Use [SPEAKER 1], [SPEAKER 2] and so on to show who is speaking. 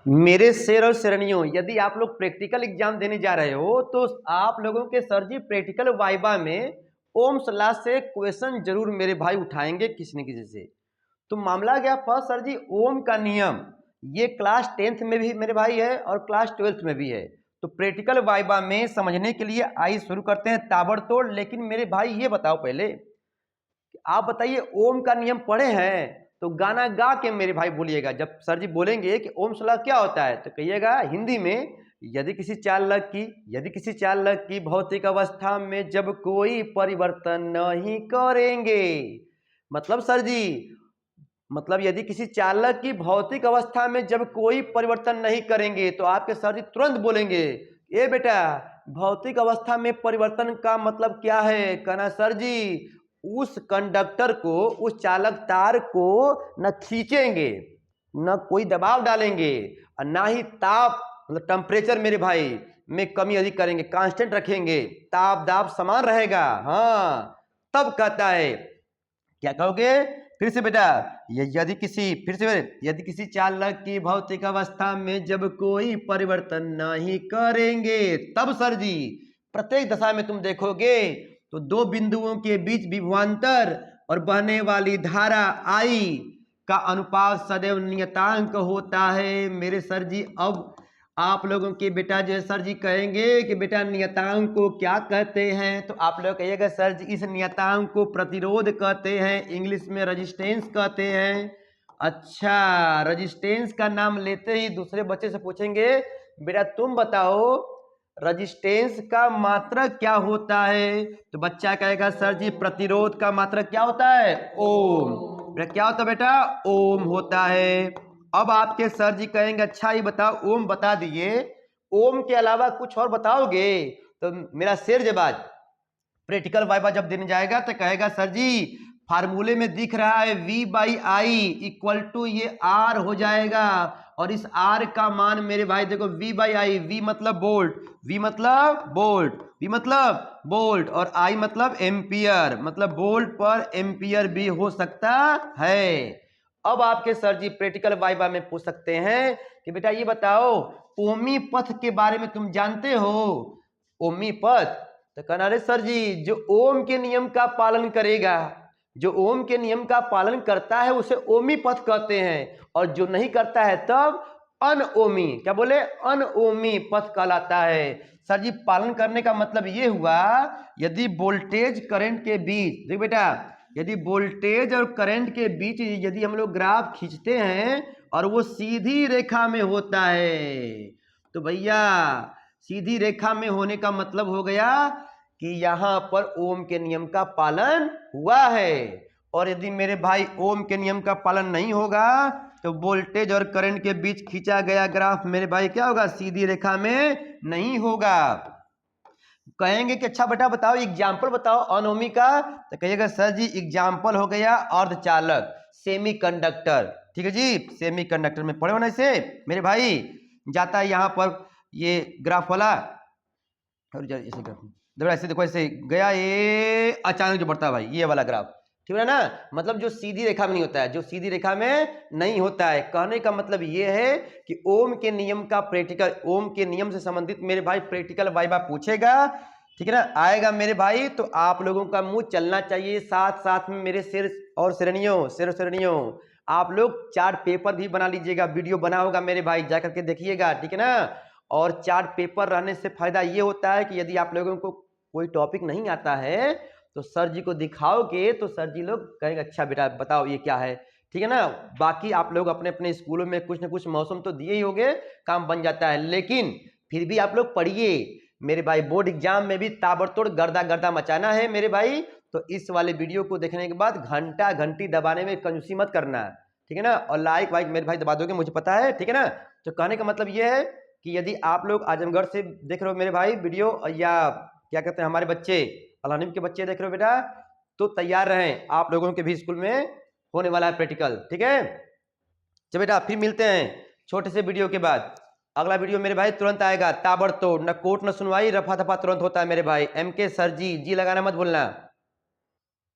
[SPEAKER 1] मेरे शेर और शेरनियों, यदि आप लोग प्रैक्टिकल एग्जाम देने जा रहे हो तो आप लोगों के सर जी प्रैक्टिकल वाइबा में ओम सलाह से क्वेश्चन जरूर मेरे भाई उठाएंगे किसी न किसी से। तो मामला गया फर्स्ट सर जी ओम का नियम, ये क्लास 10th में भी मेरे भाई है और क्लास 12th में भी है। तो प्रैक्टिकल वाइबा में समझने के लिए आइए शुरू करते हैं ताबड़तोड़। लेकिन मेरे भाई ये बताओ पहले, आप बताइए ओम का नियम पढ़े हैं? तो गाना गा के मेरे भाई बोलिएगा। जब सर जी बोलेंगे कि ओम सलाह क्या होता है तो कहिएगा हिंदी में, यदि किसी चालक की भौतिक अवस्था में जब कोई परिवर्तन नहीं करेंगे। मतलब सर जी, मतलब यदि किसी चालक की भौतिक अवस्था में जब कोई परिवर्तन नहीं करेंगे तो आपके सर जी तुरंत बोलेंगे, ए बेटा भौतिक अवस्था में परिवर्तन का मतलब क्या है? कहना सर जी उस कंडक्टर को, उस चालक तार को न खींचेंगे, न कोई दबाव डालेंगे और ना ही ताप मतलब टेम्परेचर मेरे भाई में कमी अधिक करेंगे, कांस्टेंट रखेंगे, ताप दाब समान रहेगा। हाँ, तब कहता है क्या कहोगे? फिर से बेटा, यदि किसी चालक की भौतिक अवस्था में जब कोई परिवर्तन नहीं करेंगे तब सर जी प्रत्येक दशा में तुम देखोगे तो दो बिंदुओं के बीच विभवांतर और बहने वाली धारा आई का अनुपात सदैव नियतांक होता है। मेरे सर जी अब आप लोगों के बेटा जो है सर जी कहेंगे कि बेटा नियतांक को क्या कहते हैं, तो आप लोग कहिएगा सर जी इस नियतांक को प्रतिरोध कहते हैं, इंग्लिश में रेजिस्टेंस कहते हैं। अच्छा, रेजिस्टेंस का नाम लेते ही दूसरे बच्चे से पूछेंगे बेटा तुम बताओ रेजिस्टेंस का मात्रक क्या होता है? तो बच्चा कहेगा सर जी प्रतिरोध का मात्रक क्या होता है? ओम। बेटा क्या होता है बेटा? ओम होता है। अब आपके सर जी कहेंगे अच्छा ये बताओ ओम बता दिए, ओम के अलावा कुछ और बताओगे? तो मेरा शेर जबाज प्रैक्टिकल वाइबा जब देने जाएगा तो कहेगा सर जी फार्मूले में दिख रहा है V by I equal to ये R हो जाएगा और इस R का मान मेरे भाई देखो V बाई आई, V मतलब वोल्ट, V मतलब वोल्ट, V मतलब वोल्ट और I मतलब एम्पियर, मतलब वोल्ट पर एम्पियर भी हो सकता है। अब आपके सर जी प्रैक्टिकल वाइबा में पूछ सकते हैं कि बेटा ये बताओ ओमी पथ के बारे में तुम जानते हो? ओमी पथ, तो कहना अरे सर जी जो ओम के नियम का पालन करेगा, जो ओम के नियम का पालन करता है उसे ओमी पथ कहते हैं और जो नहीं करता है तब अनओमी, क्या बोले? अनओमी पथ कहलाता है। सर जी पालन करने का मतलब ये हुआ यदि वोल्टेज करंट के बीच, देख बेटा यदि वोल्टेज और करंट के बीच यदि हम लोग ग्राफ खींचते हैं और वो सीधी रेखा में होता है तो भैया सीधी रेखा में होने का मतलब हो गया कि यहां पर ओम के नियम का पालन हुआ है। और यदि मेरे भाई ओम के नियम का पालन नहीं होगा तो वोल्टेज और करंट के बीच खींचा गया ग्राफ मेरे भाई क्या होगा? सीधी रेखा में नहीं होगा। कहेंगे कि अच्छा बेटा बताओ एग्जाम्पल बताओ अनोमी का, तो कहिएगा सर जी एग्जाम्पल हो गया अर्धचालक, सेमी कंडक्टर। ठीक है जी, सेमी कंडक्टर में पढ़े होना इसे मेरे भाई। जाता है यहाँ पर ये ग्राफ वाला और ऐसे ग्राफ देखो, ऐसे देखो ऐसे गया ये अचानक जो बढ़ता है भाई ये वाला ग्राफ, ठीक है ना? मतलब जो सीधी रेखा में नहीं होता है, जो सीधी रेखा में नहीं होता है। कहने का मतलब ये है कि ओम के नियम का प्रैक्टिकल, ओम के नियम से संबंधित मेरे भाई प्रैक्टिकल वाइबा पूछेगा, ठीक है ना? आएगा मेरे भाई तो आप लोगों का मुंह चलना चाहिए साथ साथ में। मेरे शेर और शेरनियों आप लोग चार्ट पेपर भी बना लीजिएगा, वीडियो बना होगा मेरे भाई जा करके देखिएगा, ठीक है ना? और चार्ट पेपर रहने से फायदा ये होता है कि यदि आप लोगों को कोई टॉपिक नहीं आता है तो सर जी को दिखाओगे तो सर जी लोग कहेंगे अच्छा बेटा बताओ ये क्या है, ठीक है ना? बाकी आप लोग अपने अपने स्कूलों में कुछ ना कुछ मौसम तो दिए ही होंगे, काम बन जाता है, लेकिन फिर भी आप लोग पढ़िए मेरे भाई। बोर्ड एग्जाम में भी ताबड़तोड़ गर्दा गर्दा मचाना है मेरे भाई। तो इस वाले वीडियो को देखने के बाद घंटा घंटी दबाने में कंजूसी मत करना, ठीक है ना? और लाइक वाइक मेरे भाई दबा दोगे मुझे पता है, ठीक है ना? तो कहने का मतलब ये है कि यदि आप लोग आजमगढ़ से देख रहे हो मेरे भाई वीडियो या क्या कहते हैं हमारे बच्चे अलानिम के बच्चे देख रहे हो बेटा, तो तैयार रहें, आप लोगों के भी स्कूल में होने वाला है प्रैक्टिकल, ठीक है? चलो बेटा फिर मिलते हैं छोटे से वीडियो के बाद। अगला वीडियो मेरे भाई तुरंत आएगा ताबड़तोड़, न कोर्ट न सुनवाई, रफा दफा तुरंत होता है मेरे भाई। MK सर जी लगाना मत भूलना।